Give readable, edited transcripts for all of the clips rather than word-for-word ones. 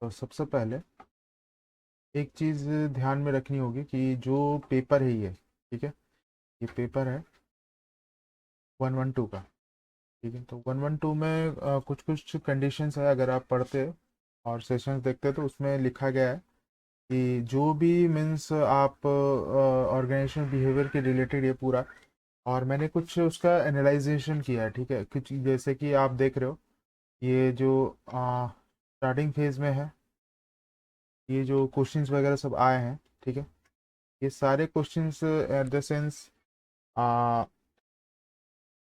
तो सबसे पहले एक चीज़ ध्यान में रखनी होगी कि जो पेपर है ये, ठीक है, ये पेपर है 112 का। ठीक है, तो 112 में कुछ कुछ कंडीशंस है, अगर आप पढ़ते और सेशंस देखते तो उसमें लिखा गया है कि जो भी मीन्स आप ऑर्गेनाइजेशन बिहेवियर के रिलेटेड ये पूरा, और मैंने कुछ उसका एनालाइजेशन किया है। ठीक है, कुछ जैसे कि आप देख रहे हो ये जो स्टार्टिंग फेज में है, ये जो क्वेश्चंस वगैरह सब आए हैं, ठीक है, ये सारे questions at the sense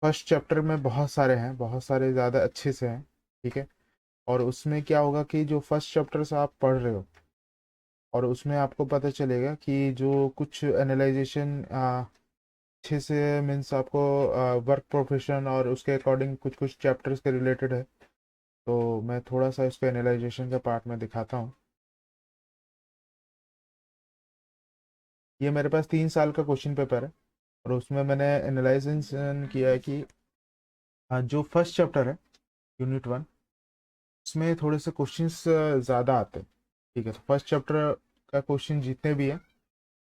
first chapter में बहुत सारे हैं, बहुत सारे ज़्यादा अच्छे से हैं। ठीक है, और उसमें क्या होगा कि जो फर्स्ट चैप्टर से आप पढ़ रहे हो और उसमें आपको पता चलेगा कि जो कुछ एनालाइजेशन अच्छे से मीन्स आपको वर्क प्रोफेशन और उसके अकॉर्डिंग कुछ कुछ चैप्टर्स के रिलेटेड है। तो मैं थोड़ा सा इसको एनालाइजेशन का पार्ट में दिखाता हूँ। ये मेरे पास 3 साल का क्वेश्चन पेपर है और उसमें मैंने एनालाइजेशन किया है कि जो फर्स्ट चैप्टर है यूनिट 1, उसमें थोड़े से क्वेश्चंस ज़्यादा आते हैं। ठीक है, तो फर्स्ट चैप्टर का क्वेश्चन जितने भी हैं,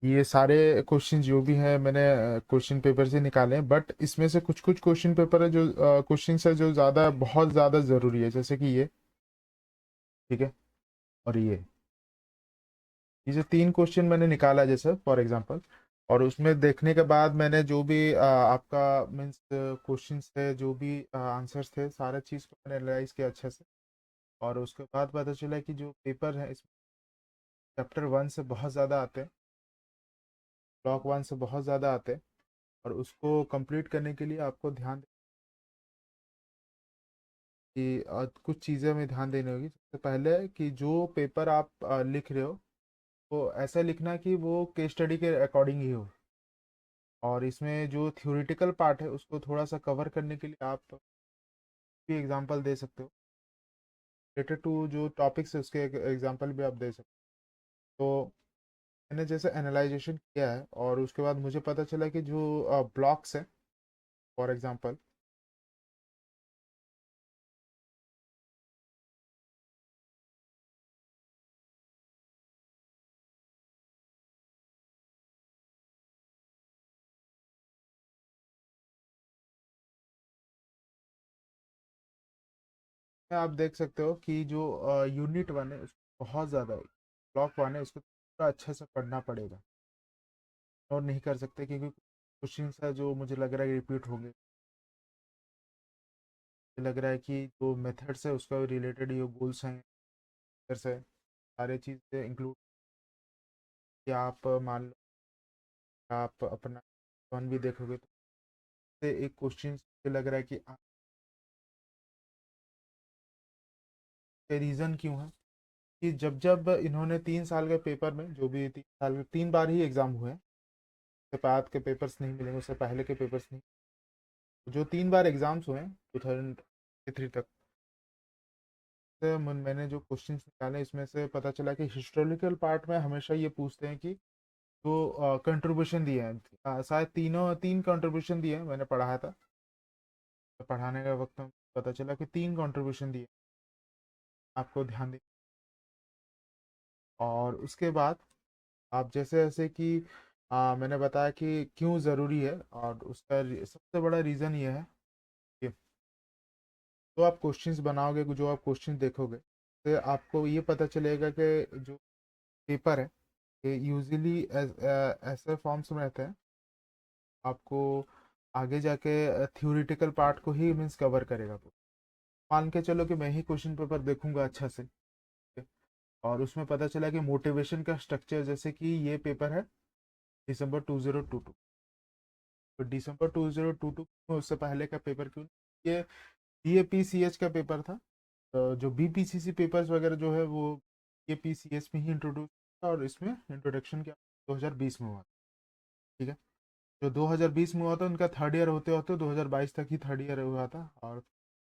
ये सारे क्वेश्चन जो भी हैं मैंने क्वेश्चन पेपर से निकाले हैं, बट इसमें से कुछ कुछ क्वेश्चन पेपर है जो क्वेश्चन है जो ज़्यादा बहुत ज़्यादा ज़रूरी है, जैसे कि ये। ठीक है, और ये जो 3 क्वेश्चन मैंने निकाला जैसे फॉर एग्जांपल, और उसमें देखने के बाद मैंने जो भी आपका मीन्स क्वेश्चन थे, जो भी आंसर्स थे, सारा चीज़ को मैंने एनालाइज किया अच्छे से। और उसके बाद पता चला कि जो पेपर है इसमें चैप्टर 1 से बहुत ज़्यादा आते हैं, ब्लॉक 1 से बहुत ज़्यादा आते हैं। और उसको कंप्लीट करने के लिए आपको ध्यान कि कुछ चीज़ें में ध्यान देनी होगी। सबसे पहले कि जो पेपर आप लिख रहे हो वो ऐसा लिखना कि वो केस स्टडी के अकॉर्डिंग ही हो। और इसमें जो थ्योरेटिकल पार्ट है उसको थोड़ा सा कवर करने के लिए आप भी एग्जांपल दे सकते हो, रिलेटेड टू जो टॉपिक्स है उसके एग्जांपल भी आप दे सकते हो। तो मैंने जैसे एनालाइजेशन किया है और उसके बाद मुझे पता चला कि जो ब्लॉक्स है फॉर एग्जांपल, आप देख सकते हो कि जो यूनिट 1 है उसको बहुत ज़्यादा, ब्लॉक 1 है उसको थोड़ा अच्छे से पढ़ना पड़ेगा और नहीं कर सकते, क्योंकि क्वेश्चन है जो मुझे लग रहा है रिपीट होंगे। मुझे लग रहा है कि जो मेथड्स है उसका रिलेटेड ये गोल्स हैं, से सारे चीज़ें इंक्लूड कि आप मान लो आप अपना 1 भी देखोगे तो से एक क्वेश्चन मुझे लग रहा है कि रीज़न क्यों है कि जब जब इन्होंने 3 साल के पेपर में, जो भी 3 साल में 3 बार ही एग्ज़ाम हुए हैं, उसके बाद के पेपर्स नहीं मिलेंगे, उससे पहले के पेपर्स नहीं, जो 3 बार एग्ज़ाम्स हुए हैं 2023 तक से मैंने जो क्वेश्चंस निकाले इसमें से पता चला कि हिस्टोरिकल पार्ट में हमेशा ये पूछते हैं कि जो कंट्रीब्यूशन दिए हैं, शायद 3 कंट्रीब्यूशन दिए हैं, मैंने पढ़ाया था, तो पढ़ाने का वक्त में पता चला कि 3 कंट्रीब्यूशन दिए, आपको ध्यान दें। और उसके बाद आप जैसे जैसे कि मैंने बताया कि क्यों ज़रूरी है, और उसका सबसे बड़ा रीज़न ये है कि जो आप क्वेश्चंस बनाओगे, जो आप क्वेश्चंस देखोगे, तो आपको ये पता चलेगा कि जो पेपर है ये यूजुअली ऐसे फॉर्म्स में रहते हैं, आपको आगे जाके थ्योरेटिकल पार्ट को ही मीन्स कवर करेगा। मान के चलो कि मैं ही क्वेश्चन पेपर देखूंगा अच्छा से, ठीक है, और उसमें पता चला कि मोटिवेशन का स्ट्रक्चर, जैसे कि ये पेपर है दिसंबर 2022, तो दिसंबर 2022 में उससे पहले का पेपर क्यों, ये BAPCH का पेपर था। तो जो BPCC पेपर्स वगैरह जो है वो BAPCH में ही इंट्रोड्यूस था, और इसमें इंट्रोडक्शन क्या 2020 में हुआ। ठीक है, जो 2020 में हुआ था उनका थर्ड ईयर होते होते 2022 तक ही थर्ड ईयर हुआ था, और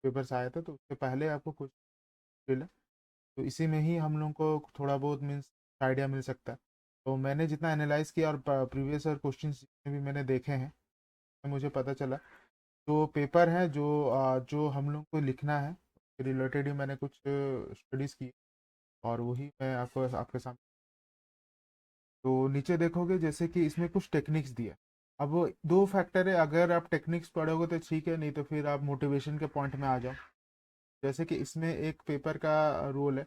पेपर्स आए थे, तो उससे पहले आपको कुछ मिला। तो इसी में ही हम लोग को थोड़ा बहुत मीन्स आइडिया मिल सकता है। तो मैंने जितना एनालाइज किया और प्रीवियस ईयर क्वेश्चन जितने भी मैंने देखे हैं, तो मुझे पता चला जो पेपर है जो जो हम लोग को लिखना है रिलेटेड ही मैंने कुछ स्टडीज़ की। और वही मैं आपको आपके सामने। तो नीचे देखोगे जैसे कि इसमें कुछ टेक्निक्स दिया। अब वो दो फैक्टर है, अगर आप टेक्निक्स पढ़ोगे तो ठीक है, नहीं तो फिर आप मोटिवेशन के पॉइंट में आ जाओ। जैसे कि इसमें एक पेपर का रोल है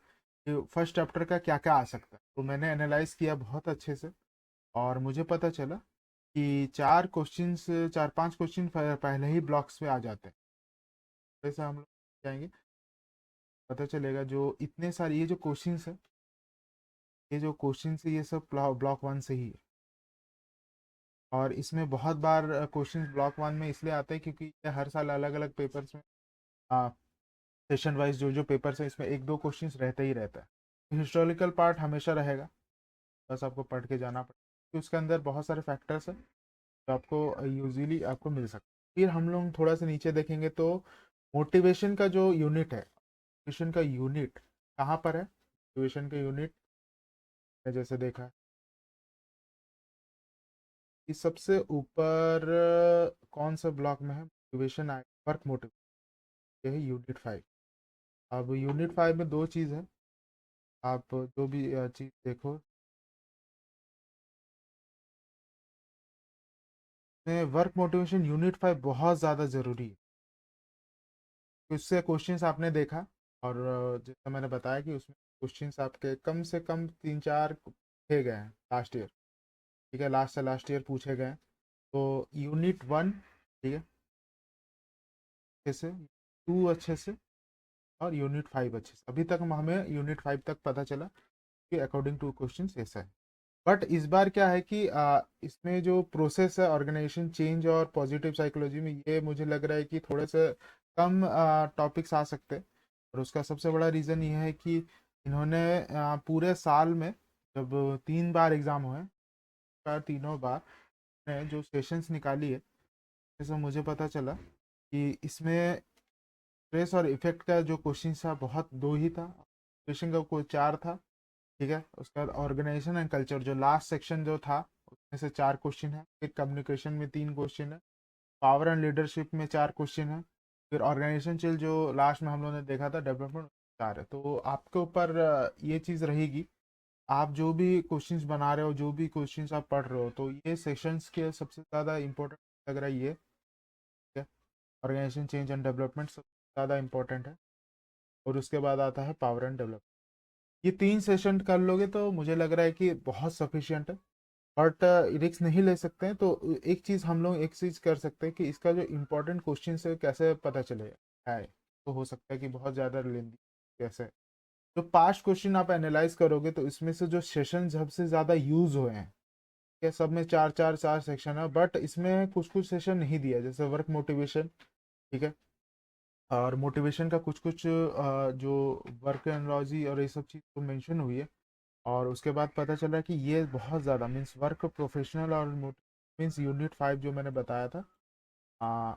कि फर्स्ट चैप्टर का क्या क्या आ सकता है, तो मैंने एनालाइज किया बहुत अच्छे से। और मुझे पता चला कि चार क्वेश्चंस, चार पांच क्वेश्चन पहले ही ब्लॉक्स में आ जाते हैं। वैसे हम लोग जाएंगे, पता चलेगा जो इतने सारे ये जो क्वेश्चंस है, ये जो क्वेश्चंस है ये सब ब्लॉक वन से ही है। और इसमें बहुत बार क्वेश्चंस ब्लॉक वन में इसलिए आते हैं क्योंकि ये हर साल अलग अलग पेपर्स में सेशन वाइज जो जो पेपर्स है इसमें एक दो क्वेश्चंस रहता ही रहता है। हिस्टोरिकल पार्ट हमेशा रहेगा, बस आपको पढ़ के जाना पड़ेगा क्योंकि उसके अंदर बहुत सारे फैक्टर्स हैं जो आपको यूजुअली आपको मिल सकते हैं। फिर हम लोग थोड़ा सा नीचे देखेंगे तो मोटिवेशन का जो यूनिट है, मोटिवेशन का यूनिट कहाँ पर है, मोटिवेशन का यूनिट जैसे देखा है इस सबसे ऊपर कौन सा ब्लॉक में है मोटिवेशन आएगा, वर्क मोटिव, ये है यूनिट 5। अब यूनिट 5 में दो चीज़ है, आप जो भी चीज़ देखो, वर्क मोटिवेशन यूनिट 5 बहुत ज़्यादा ज़रूरी है। उससे क्वेश्चंस आपने देखा, और जैसा मैंने बताया कि उसमें क्वेश्चंस आपके कम से कम तीन चार पूछे गए हैं लास्ट ईयर। ठीक है, लास्ट से लास्ट ईयर पूछे गए हैं। तो यूनिट 1 ठीक है अच्छे से, 2 अच्छे से, और यूनिट 5 अच्छे से। अभी तक हमें यूनिट 5 तक पता चला कि अकॉर्डिंग टू क्वेश्चन ऐसा है। बट इस बार क्या है कि इसमें जो प्रोसेस है ऑर्गेनाइजेशन चेंज और पॉजिटिव साइकोलॉजी में, ये मुझे लग रहा है कि थोड़े से कम टॉपिक्स आ सकते हैं। और उसका सबसे बड़ा रीज़न ये है कि इन्होंने पूरे साल में जब 3 बार एग्ज़ाम हुए, तीनों बार ने जो सेशंस निकाली है, जैसे मुझे पता चला कि इसमें स्ट्रेस और इफेक्ट का जो क्वेश्चन था बहुत दो ही था, क्वेश्चन का कोई चार था। ठीक है, उसके बाद ऑर्गेनाइजेशन एंड कल्चर जो लास्ट सेक्शन जो था उसमें से चार क्वेश्चन है। फिर कम्युनिकेशन में तीन क्वेश्चन है, पावर एंड लीडरशिप में चार क्वेश्चन है, फिर ऑर्गेनाइजेशन चिल जो लास्ट में हम लोगों ने देखा था डेवलपमेंट, चार है। तो आपके ऊपर ये चीज़ रहेगी, आप जो भी क्वेश्चंस बना रहे हो, जो भी क्वेश्चंस आप पढ़ रहे हो, तो ये सेशंस के सबसे ज़्यादा इंपॉर्टेंट लग रहा है ये। ठीक है, ऑर्गेनाइजेशन चेंज एंड डेवलपमेंट सबसे ज़्यादा इंपॉर्टेंट है, और उसके बाद आता है पावर एंड डेवलपमेंट। ये तीन सेशन कर लोगे तो मुझे लग रहा है कि बहुत सफिशियंट है। बट रिस्क नहीं ले सकते हैं, तो एक चीज़ हम लोग एक चीज़ कर सकते हैं कि इसका जो इम्पोर्टेंट क्वेश्चन है कैसे पता चलेगा है। तो हो सकता है कि बहुत ज़्यादा लेंदी कैसे, जो पास्ट क्वेश्चन आप एनालाइज करोगे तो इसमें से जो सेशन सबसे ज़्यादा यूज हुए हैं, ये सब में चार चार चार सेक्शन है, बट इसमें कुछ कुछ सेशन नहीं दिया, जैसे वर्क मोटिवेशन। ठीक है, और मोटिवेशन का कुछ कुछ जो वर्क एनोलॉजी और ये सब चीज़ तो मेंशन हुई है। और उसके बाद पता चला कि ये बहुत ज़्यादा मीन्स वर्क प्रोफेशनल और मीन्स यूनिट 5 जो मैंने बताया था। आ,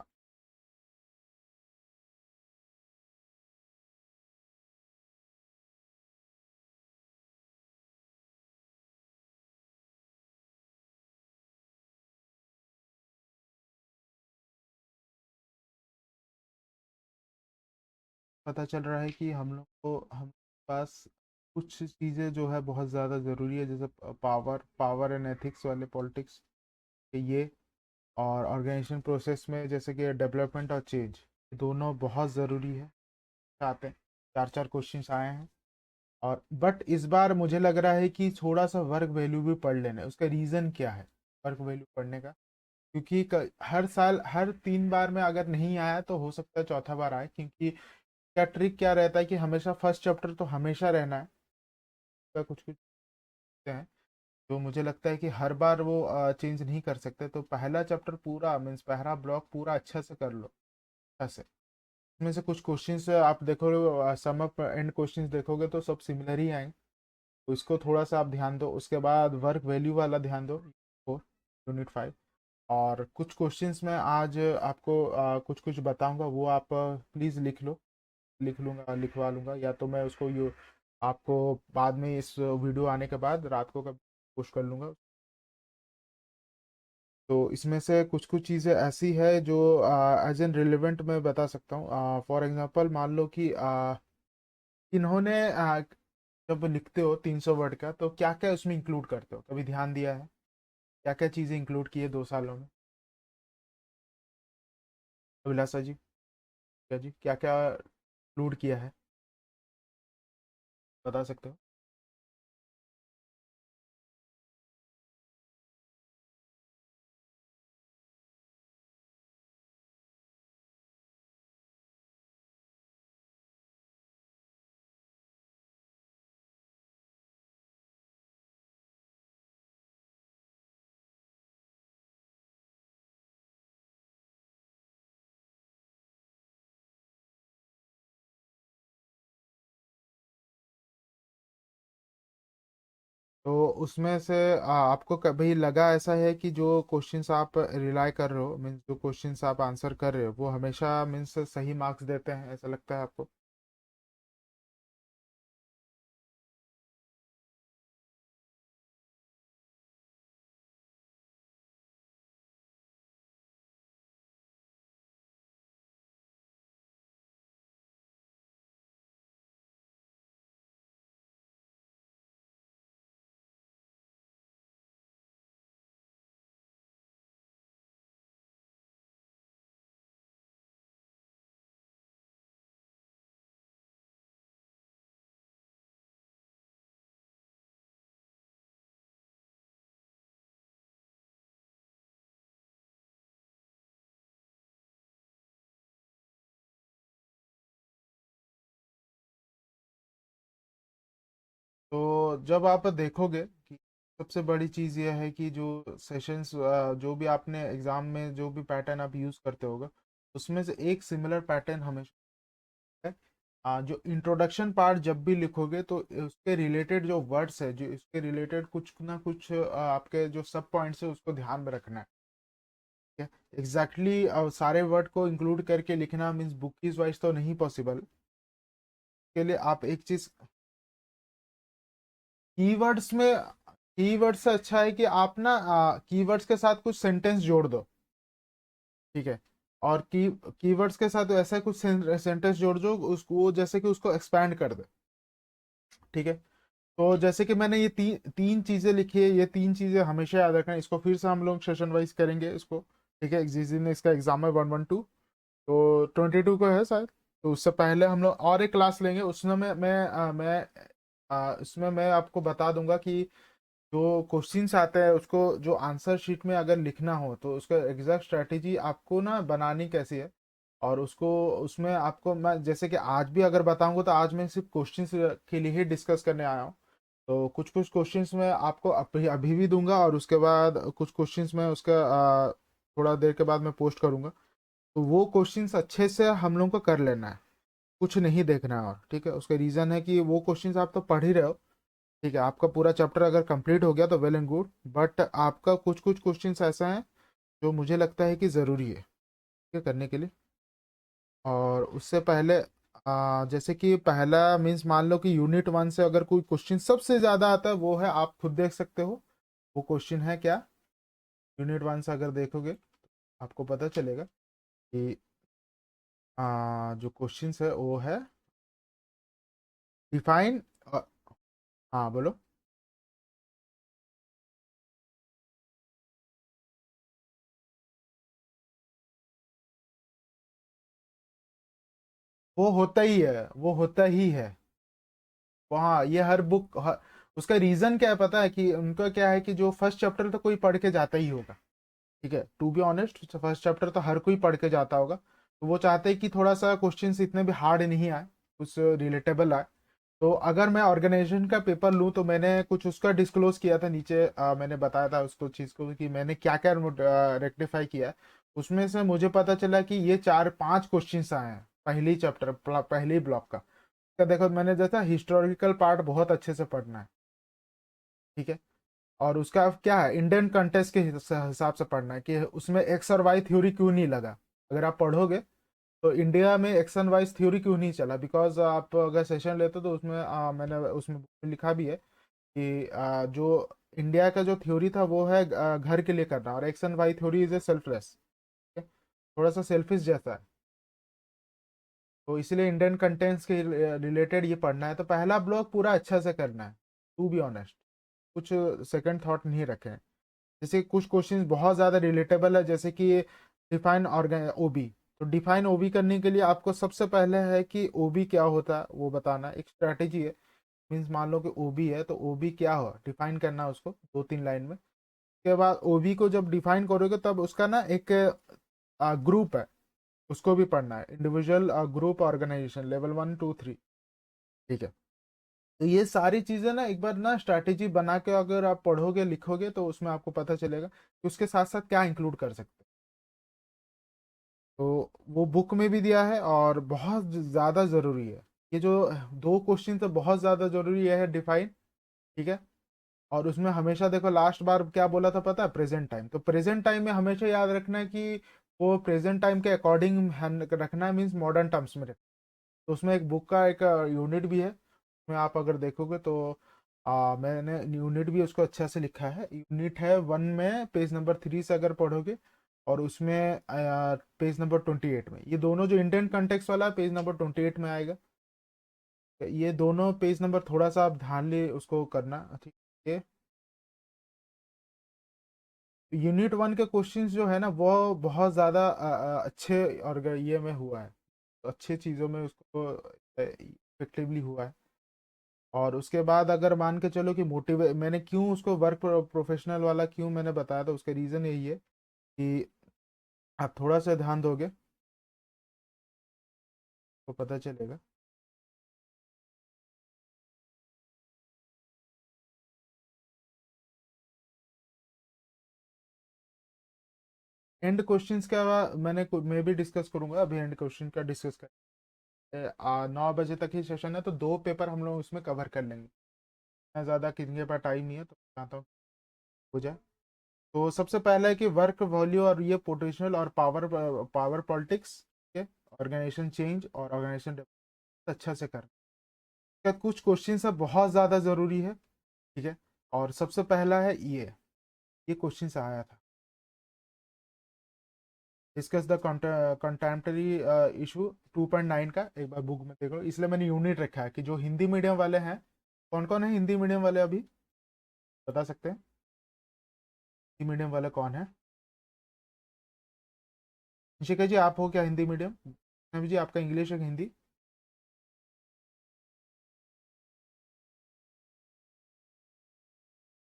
पता चल रहा है कि हम लोग को हम पास कुछ चीज़ें जो है बहुत ज़्यादा ज़रूरी है, जैसे पावर एंड एथिक्स वाले पॉलिटिक्स, ये, और ऑर्गेनाइजेशन प्रोसेस में जैसे कि डेवलपमेंट और चेंज, दोनों बहुत ज़रूरी है। आते हैं, चार चार क्वेश्चंस आए हैं। और बट इस बार मुझे लग रहा है कि थोड़ा सा वर्क वैल्यू भी पढ़ लेना है। उसका रीज़न क्या है वर्क वैल्यू पढ़ने का, क्योंकि हर साल हर 3 बार में अगर नहीं आया तो हो सकता है चौथा बार आए, क्योंकि क्या ट्रिक क्या रहता है कि हमेशा फर्स्ट चैप्टर तो हमेशा रहना है। उसका कुछ कुछ हैं तो मुझे लगता है कि हर बार वो चेंज नहीं कर सकते, तो पहला चैप्टर पूरा मीन्स पहला ब्लॉक पूरा अच्छा से कर लो, अच्छा से। इसमें से कुछ क्वेश्चंस आप देखोगे, सम अप एंड क्वेश्चंस देखोगे तो सब सिमिलर ही आएंगे, तो इसको थोड़ा सा आप ध्यान दो। उसके बाद वर्क वैल्यू वाला ध्यान दो, यूनिट 5। और कुछ क्वेश्चंस मैं आज आपको कुछ कुछ बताऊंगा, वो आप प्लीज़ लिख लो, लिख लूंगा, लिखवा लूंगा, या तो मैं उसको यू आपको बाद में इस वीडियो आने के बाद रात को कब पुश कर लूंगा। तो इसमें से कुछ कुछ चीज़ें ऐसी है जो एज एन रिलेवेंट मैं बता सकता हूँ। फॉर एग्जांपल मान लो कि इन्होंने जब लिखते हो 300 वर्ड का तो क्या क्या उसमें इंक्लूड करते हो, कभी ध्यान दिया है? क्या क्या चीज़ें इंक्लूड की है 2 सालों में? अभिलाषा जी, क्या जी, क्या क्या इंक्लूड किया है, बता सकते हो? तो उसमें से आपको कभी लगा ऐसा है कि जो क्वेश्चंस आप रिलाई कर रहे हो, मीन्स जो क्वेश्चंस आप आंसर कर रहे हो वो हमेशा मीन्स सही मार्क्स देते हैं, ऐसा लगता है आपको? तो जब आप देखोगे कि सबसे बड़ी चीज़ यह है कि जो सेशंस, जो भी आपने एग्जाम में जो भी पैटर्न आप यूज़ करते होगा, उसमें से एक सिमिलर पैटर्न हमेशा है। जो इंट्रोडक्शन पार्ट जब भी लिखोगे तो उसके रिलेटेड जो वर्ड्स है, जो इसके रिलेटेड कुछ ना कुछ आपके जो सब पॉइंट्स है उसको ध्यान में रखना है। ठीक है, एग्जैक्टली सारे वर्ड को इंक्लूड करके लिखना मीन्स बुकीज वाइज तो नहीं पॉसिबल। के लिए आप एक चीज, कीवर्ड्स में, कीवर्ड से अच्छा है कि आप ना कीवर्ड्स के साथ कुछ सेंटेंस जोड़ दो। ठीक है, और कीवर्ड्स के साथ ऐसा कुछ सेंटेंस जोड़ दो उसको, जैसे कि उसको एक्सपैंड कर दे। ठीक है, तो जैसे कि मैंने ये तीन चीजें लिखी है, ये तीन चीजें हमेशा याद रखना। इसको फिर से हम लोग सेशन वाइज करेंगे इसको। ठीक है, जिस दिन इसका एग्जाम है 112, तो 22 को है शायद। तो उससे पहले हम लोग और एक क्लास लेंगे, उसमें उसमें मैं आपको बता दूंगा कि जो क्वेश्चंस आते हैं उसको जो आंसर शीट में अगर लिखना हो तो उसका एग्जैक्ट स्ट्रेटेजी आपको ना बनानी कैसी है। और उसको, उसमें आपको मैं जैसे कि आज भी अगर बताऊंगा तो आज मैं सिर्फ क्वेश्चंस के लिए ही डिस्कस करने आया हूँ। तो कुछ कुछ क्वेश्चंस मैं आपको अभी अभी भी दूंगा, और उसके बाद कुछ क्वेश्चंस मैं उसका थोड़ा देर के बाद मैं पोस्ट करूंगा। तो वो क्वेश्चंस अच्छे से हम लोग को कर लेना है, कुछ नहीं देखना है। और ठीक है, उसका रीज़न है कि वो क्वेश्चंस आप तो पढ़ ही रहे हो। ठीक है, आपका पूरा चैप्टर अगर कंप्लीट हो गया तो वेल एंड गुड, बट आपका कुछ कुछ क्वेश्चंस ऐसा है जो मुझे लगता है कि ज़रूरी है, ठीक है, करने के लिए। और उससे पहले जैसे कि पहला मीन्स मान लो कि यूनिट 1 से अगर कोई क्वेश्चन सबसे ज़्यादा आता है, वो है, आप खुद देख सकते हो वो क्वेश्चन है क्या। यूनिट 1 से अगर देखोगे आपको पता चलेगा कि जो क्वेश्चन है वो है डिफाइन। हाँ बोलो। वो होता ही है, वो होता ही है। हाँ, ये हर बुक उसका रीजन क्या है पता है? कि उनका क्या है कि जो फर्स्ट चैप्टर तो कोई पढ़ के जाता ही होगा। ठीक है, to be honest first chapter तो हर कोई पढ़ के जाता होगा, तो वो चाहते हैं कि थोड़ा सा क्वेश्चंस इतने भी हार्ड नहीं आए, कुछ रिलेटेबल आए। तो अगर मैं ऑर्गेनाइजेशन का पेपर लूँ तो मैंने कुछ उसका डिस्क्लोज किया था नीचे, मैंने बताया था उसको चीज़ को कि मैंने क्या क्या रेक्टिफाई किया है। उसमें से मुझे पता चला कि ये 4-5 क्वेश्चंस आए हैं पहली चैप्टर, पहली ब्लॉक का। देखो मैंने जैसा हिस्टोरिकल पार्ट बहुत अच्छे से पढ़ना है। ठीक है, और उसका क्या है, इंडियन कंटेक्स्ट के हिसाब से पढ़ना है कि उसमें एक्स और वाई थ्योरी क्यों नहीं लगा। अगर आप पढ़ोगे तो इंडिया में एक्स एंड वाई थ्योरी क्यों नहीं चला, बिकॉज आप अगर सेशन लेते हो तो उसमें मैंने उसमें लिखा भी है कि जो इंडिया का जो थ्योरी था वो है घर के लिए करना, और X and Y theory is a selfless. थोड़ा सा सेल्फिश जैसा है। तो इसलिए इंडियन कंटेंट्स के रिलेटेड ये पढ़ना है, तो पहला ब्लॉक पूरा अच्छा से करना है, टू बी ऑनेस्ट। कुछ सेकंड थॉट नहीं रखें। जैसे कुछ क्वेश्चंस बहुत ज़्यादा रिलेटेबल है, जैसे कि डिफाइन ऑर्गन ओबी। तो डिफाइन ओबी करने के लिए आपको सबसे पहले है कि ओबी क्या होता है वो बताना, एक स्ट्रैटेजी है। मीन्स मान लो कि ओबी है, तो ओबी क्या हो डिफाइन करना है उसको 2-3 लाइन में। उसके बाद ओबी को जब डिफाइन करोगे तब उसका ना एक ग्रुप है, उसको भी पढ़ना है, इंडिविजुअल ग्रुप ऑर्गेनाइजेशन लेवल 1 2 3। ठीक है। तो ये सारी चीजें ना एक बार ना स्ट्रैटेजी बना के अगर आप पढ़ोगे लिखोगे तो उसमें आपको पता चलेगा कि उसके साथ साथ क्या इंक्लूड कर सकते हैं। तो वो बुक में भी दिया है और बहुत ज़्यादा ज़रूरी है। ये जो दो क्वेश्चन तो बहुत ज़्यादा ज़रूरी है डिफाइन। ठीक है। और उसमें हमेशा देखो लास्ट बार क्या बोला था पता है, प्रेजेंट टाइम। तो प्रेजेंट टाइम में हमेशा याद रखना है कि वो प्रेजेंट टाइम के अकॉर्डिंग रखना है, मीन्स मॉडर्न टर्म्स में रखना। तो उसमें एक बुक का एक यूनिट भी है, उसमें आप अगर देखोगे तो मैंने यूनिट भी उसको अच्छा से लिखा है। यूनिट है 1 में पेज नंबर 3 से अगर पढ़ोगे, और उसमें पेज नंबर 28 में, ये दोनों जो इंडियन कंटेक्स वाला है पेज नंबर 28 में आएगा। तो ये दोनों पेज नंबर थोड़ा सा आप ध्यान ले उसको करना। ठीक है। यूनिट 1 के क्वेश्चंस जो है ना वो बहुत ज़्यादा अच्छे और ये में हुआ है, तो अच्छे चीज़ों में उसको इफेक्टिवली हुआ है। और उसके बाद अगर मान के चलो कि मोटिवे मैंने क्यों उसको वर्क प्रोफेशनल वाला क्यों मैंने बताया, था उसका रीज़न यही है कि आप थोड़ा सा ध्यान दोगे तो पता चलेगा। एंड क्वेश्चंस का मैं भी डिस्कस करूंगा, अभी एंड क्वेश्चन का डिस्कस कर 9 बजे तक ही सेशन है, तो 2 पेपर हम लोग उसमें कवर कर लेंगे। इतना ज़्यादा किसी के पास टाइम नहीं है, तो चाहता हूँ हो जाए। तो सबसे पहला है कि वर्क वैल्यू और ये पोटेंशियल और पावर पावर पॉलिटिक्स के ऑर्गेनाइजेशन चेंज और ऑर्गेनाइजेशन अच्छा से कर। क्या कुछ क्वेश्चन सब बहुत ज़्यादा ज़रूरी है। ठीक है। और सबसे पहला है ये क्वेश्चन से आया था, डिस्कस द कंटेम्प्रेरी इशू 2.9 का, एक बार बुक में देखो। इसलिए मैंने यूनिट रखा है कि जो हिंदी मीडियम वाले हैं, कौन कौन है हिंदी मीडियम वाले अभी बता सकते हैं, हिंदी मीडियम वाले कौन है। निशिका जी आप हो क्या हिंदी मीडियम, नवी जी आपका इंग्लिश है कि हिंदी।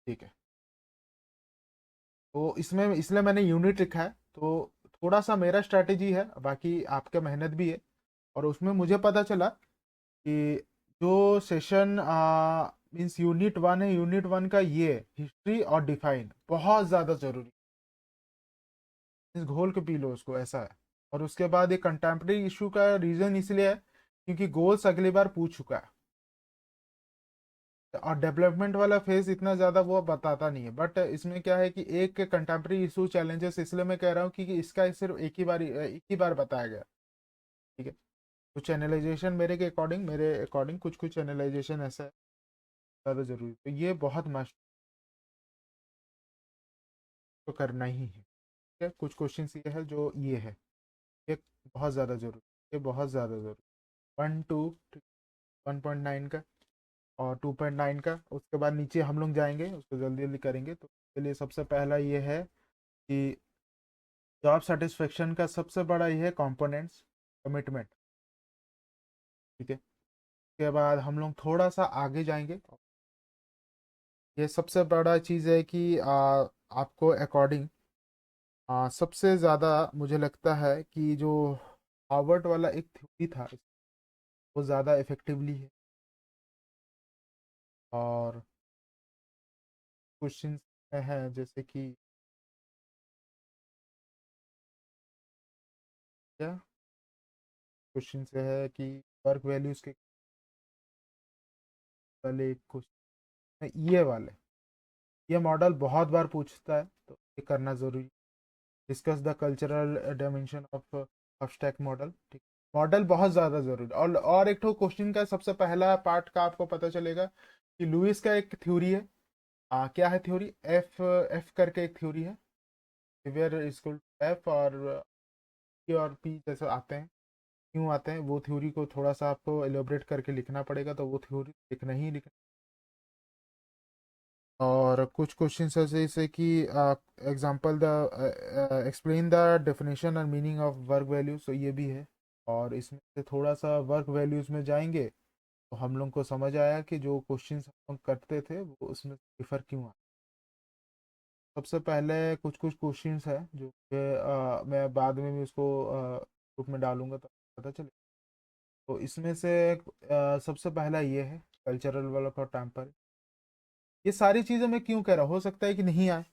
ठीक है। तो इसमें इसलिए मैंने यूनिट लिखा है, तो थोड़ा सा मेरा स्ट्रैटेजी है, बाकी आपका मेहनत भी है। और उसमें मुझे पता चला कि जो सेशन मीन्स यूनिट 1 है, यूनिट 1 का ये हिस्ट्री और डिफाइन बहुत ज़्यादा जरूरी, मीन्स घोल के पी लो उसको, ऐसा है। और उसके बाद ये कंटेम्प्रेरी इशू का रीज़न इसलिए है क्योंकि गोल्स अगली बार पूछ चुका है, और डेवलपमेंट वाला फेज इतना ज़्यादा वो बताता नहीं है। बट इसमें क्या है कि एक कंटेम्प्रेरी इशू चैलेंजेस, इसलिए मैं कह रहा हूँ कि इसका सिर्फ एक ही बार बताया गया। ठीक है। कुछ एनालाइजेशन मेरे अकॉर्डिंग कुछ कुछ एनालाइजेशन ऐसा है ज़्यादा जरूरी, तो ये बहुत मस्ट तो करना ही है। ठीक है। कुछ क्वेश्चन ये है जो ये है, ये बहुत ज़्यादा जरूरी, ये बहुत ज़्यादा जरूरी। 1 2 1.9 का और 2.9 का, उसके बाद नीचे हम लोग जाएंगे, उसको जल्दी जल्दी करेंगे। तो इसके लिए सबसे पहला ये है कि जॉब सेटिस्फेक्शन का सबसे बड़ा ये है कंपोनेंट्स, कमिटमेंट। ठीक है। उसके बाद हम लोग थोड़ा सा आगे जाएंगे, ये सबसे बड़ा चीज़ है कि आपको अकॉर्डिंग सबसे ज़्यादा मुझे लगता है कि जो हार्वर्ड वाला एक थ्योरी था वो ज़्यादा इफेक्टिवली है। और क्वेश्चन है जैसे कि क्या क्वेश्चन से है कि वर्क वैल्यूज के वाले क्वेश्चन, ये वाले, ये मॉडल बहुत बार पूछता है, तो ये करना ज़रूरी। Discuss the cultural dimension of abstract model. ठीक। मॉडल बहुत ज़्यादा ज़रूरी। और एक तो क्वेश्चन का सबसे पहला पार्ट का आपको पता चलेगा कि लुइस का एक थ्योरी है। क्या है थ्योरी, एफ एफ करके एक थ्योरी है, where is equal to F और पी जैसे आते हैं। क्यों आते हैं, वो थ्योरी को थोड़ा सा आपको एलोबरेट करके लिखना पड़ेगा, तो वो थ्योरी लिखना ही लिखना। और कुछ क्वेश्चंस ऐसे जैसे कि example the explain the definition और मीनिंग ऑफ वर्क वैल्यूज, तो ये भी है। और इसमें से थोड़ा सा वर्क वैल्यूज में जाएंगे तो हम लोग को समझ आया कि जो क्वेश्चंस हम लोग करते थे वो उसमें डिफर क्यों आया। सबसे पहले कुछ कुछ क्वेश्चंस है जो कि, मैं बाद में भी उसको ग्रुप में डालूंगा तो पता चले। तो इसमें से सबसे पहला ये है कल्चरल वर्क और टेम्पर। ये सारी चीज़ें मैं क्यों कह रहा हूँ, हो सकता है कि नहीं आए,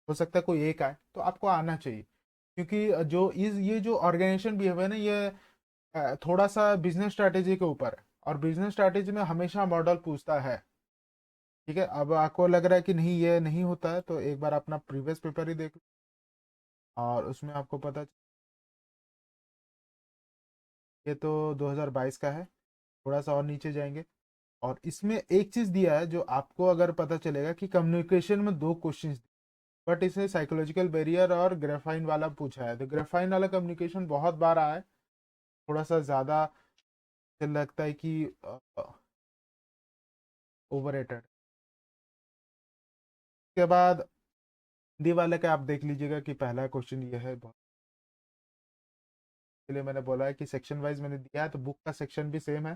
हो सकता है कोई एक आए, तो आपको आना चाहिए। क्योंकि जो इस ये जो ऑर्गेनाइजेशन भी है ना, ये थोड़ा सा बिजनेस स्ट्रैटेजी के ऊपर है, और बिजनेस स्ट्रैटेजी में हमेशा मॉडल पूछता है। ठीक है, अब आपको लग रहा है कि नहीं ये नहीं होता है, तो एक बार अपना प्रीवियस पेपर ही देख लो, और उसमें आपको पता ये तो 2022 का है। थोड़ा सा और नीचे जाएंगे, और इसमें एक चीज दिया है जो आपको अगर पता चलेगा कि कम्युनिकेशन में दो क्वेश्चंस, बट इसे साइकोलॉजिकल बैरियर और ग्राफाइन वाला पूछा है। तो ग्राफाइन वाला कम्युनिकेशन बहुत बार आया है, थोड़ा सा ज्यादा लगता है कि ओवररेटेड। उसके बाद हिंदी वाले का आप देख लीजिएगा कि पहला क्वेश्चन ये है बहुत, इसलिए मैंने बोला है कि सेक्शन वाइज मैंने दिया है, तो बुक का सेक्शन भी सेम है।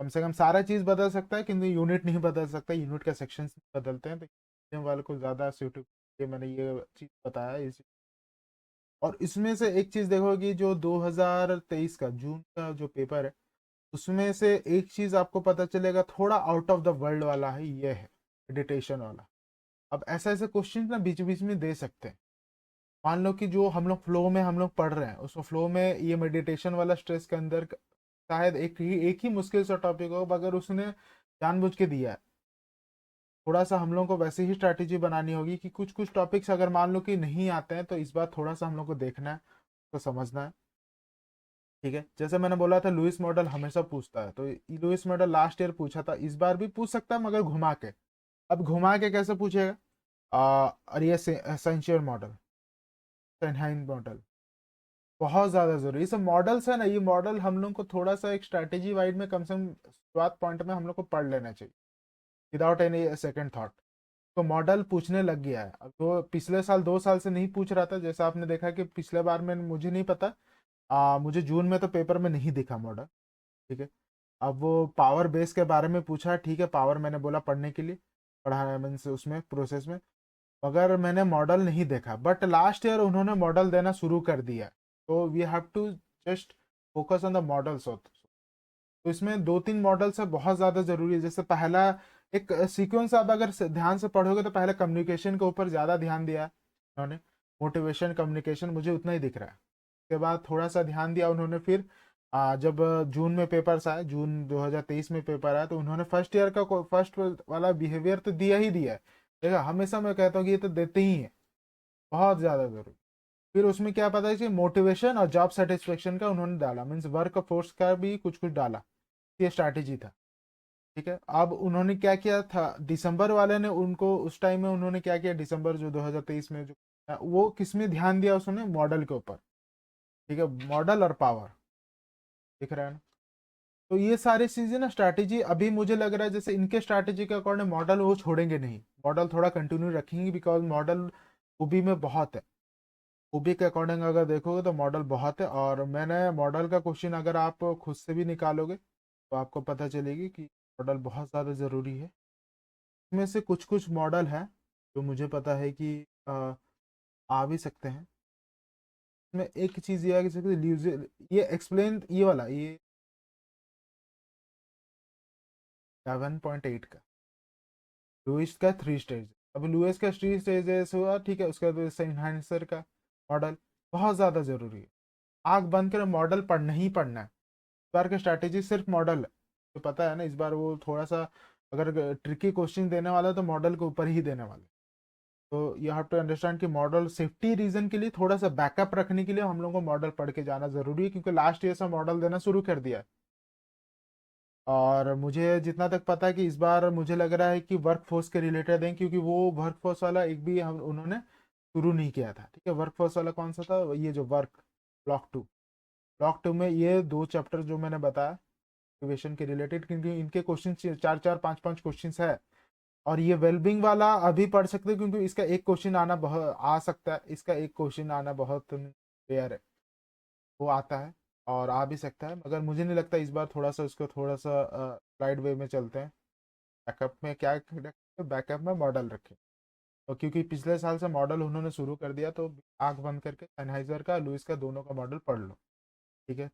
कम से कम सारा चीज बदल सकता है, किंतु यूनिट नहीं बदल सकता, यूनिट का सेक्शन बदलते हैं, तो exam वाले को ज्यादा सूटेबल, ये मैंने ये चीज बताया है इसी। और इसमें से एक चीज देखोगे, जो 2023 का जून का जो पेपर है, उसमें से एक चीज आपको पता चलेगा थोड़ा आउट ऑफ द वर्ल्ड वाला है, ये है मेडिटेशन वाला। अब ऐसे ऐसे क्वेश्चन ना बीच बीच में दे सकते हैं। मान लो कि जो हम लोग फ्लो में हम लोग पढ़ रहे हैं, उसको फ्लो में ये मेडिटेशन वाला स्ट्रेस के अंदर शायद एक ही मुश्किल सा टॉपिक हो, मगर उसने जानबूझ के दिया है। थोड़ा सा हम लोग को वैसे ही स्ट्रैटेजी बनानी होगी कि कुछ कुछ टॉपिक्स अगर मान लो कि नहीं आते हैं, तो इस बार थोड़ा सा हम लोग को देखना है, तो समझना है। ठीक है, जैसे मैंने बोला था लुइस मॉडल हमेशा पूछता है, तो लुइस मॉडल लास्ट ईयर पूछा था, इस बार भी पूछ सकता है मगर घुमा के। अब घुमा के कैसे पूछेगा? और ये सेंशियर मॉडल, सेनहाइन मॉडल बहुत ज्यादा जरूरी। ये सब मॉडल्स है ना, ये मॉडल हम लोग को थोड़ा सा एक स्ट्रैटेजी वाइड में कम से कम शुरुआत पॉइंट में हम लोग को पढ़ लेना चाहिए, विदाउट एनी सेकंड थॉट। तो मॉडल पूछने लग गया है। अब तो पिछले साल 2 साल से नहीं पूछ रहा था, जैसा आपने देखा कि पिछले बार में मुझे नहीं पता, मुझे जून में तो पेपर में नहीं दिखा मॉडल। ठीक है, अब वो पावर बेस के बारे में पूछा, ठीक है, पावर मैंने बोला पढ़ने के लिए, पढ़ा मीन्स उसमें प्रोसेस में, मगर मैंने मॉडल नहीं देखा। बट लास्ट ईयर उन्होंने मॉडल देना शुरू कर दिया, तो we have to just focus on the models. तो इसमें दो तीन मॉडल्स है, बहुत ज़्यादा ज़रूरी है। जैसे पहला एक सीक्वेंस आप अगर ध्यान से पढ़ोगे, तो पहले कम्युनिकेशन के ऊपर ज़्यादा ध्यान दिया उन्होंने, मोटिवेशन कम्युनिकेशन मुझे उतना ही दिख रहा है। उसके बाद थोड़ा सा ध्यान दिया उन्होंने फिर, जब जून में पेपर्स आए, जून 2023 में पेपर आया, तो उन्होंने फर्स्ट ईयर का फर्स्ट वाला बिहेवियर तो दिया ही दिया है। देखा, हमेशा मैं कहता हूँ कि ये तो देते ही हैं, बहुत ज़्यादा ज़रूरी। फिर उसमें क्या पता है कि मोटिवेशन और जॉब सेटिस्फेक्शन का उन्होंने डाला, मीन्स वर्क फोर्स का भी कुछ कुछ डाला, ये स्ट्रैटेजी था। ठीक है, अब उन्होंने क्या किया था, दिसंबर वाले ने उनको उस टाइम में उन्होंने क्या किया, दिसंबर जो 2023 में जो वो किस में ध्यान दिया, उसने मॉडल के ऊपर। ठीक है, मॉडल और पावर दिख रहा है ना। तो ये सारी चीजें ना स्ट्रैटेजी, अभी मुझे लग रहा है जैसे इनके स्ट्रैटेजी के अकॉर्डिंग मॉडल वो छोड़ेंगे नहीं, मॉडल थोड़ा कंटिन्यू रखेंगे, बिकॉज मॉडल ओबी में बहुत है। ओबी के अकॉर्डिंग अगर देखोगे तो मॉडल बहुत है, और मैंने मॉडल का क्वेश्चन अगर आप खुद से भी निकालोगे तो आपको पता चलेगी कि मॉडल बहुत ज़्यादा ज़रूरी है। इसमें से कुछ कुछ मॉडल है जो मुझे पता है कि आ भी सकते हैं। इसमें एक चीज़ ये है कि ये एक्सप्लेन, ये वाला, ये 7.8 का लुइस का 3 स्टेज। अब लुइस का 3 स्टेजेस हुआ, ठीक है, उसके बाद एनहांसर का मॉडल बहुत ज़्यादा ज़रूरी है। आंख बंद कर मॉडल पढ़ना ही पढ़ना है। इस बार की स्ट्रैटेजी सिर्फ मॉडल है, तो पता है ना, इस बार वो थोड़ा सा अगर ट्रिकी क्वेश्चन देने वाला है तो मॉडल के ऊपर ही देने वाला है। तो यू हैव टू अंडरस्टैंड कि मॉडल सेफ्टी रीजन के लिए, थोड़ा सा बैकअप रखने के लिए हम लोग को मॉडल पढ़ के जाना जरूरी है, क्योंकि लास्ट ईयर से मॉडल देना शुरू कर दिया है। और मुझे जितना तक पता है कि इस बार मुझे लग रहा है कि वर्क फोर्स के रिलेटेड है, क्योंकि वो वर्क फोर्स वाला एक भी हम उन्होंने शुरू नहीं किया था। ठीक है, वर्क फोर्स वाला कौन सा था, ये जो वर्क ब्लॉक 2, ब्लॉक 2 में ये 2 चैप्टर जो मैंने बताया मोटिवेशन के रिलेटेड, क्योंकि इनके क्वेश्चन 4-4 5-5 क्वेश्चन है। और ये वेलबींग वाला अभी पढ़ सकते हो, क्योंकि इसका एक क्वेश्चन आना बहुत आ सकता है, इसका एक क्वेश्चन आना बहुत रेयर है, वो आता है और आ भी सकता है, मगर मुझे नहीं लगता। इस बार थोड़ा सा उसको थोड़ा सा स्लाइड वे में चलते हैं। बैकअप में क्या रखें, बैकअप में मॉडल रखें। तो क्योंकि पिछले साल से मॉडल उन्होंने शुरू कर दिया, तो आंख बंद करके सेनहाइजर का लुइस का दोनों का मॉडल पढ़ लो। ठीक है,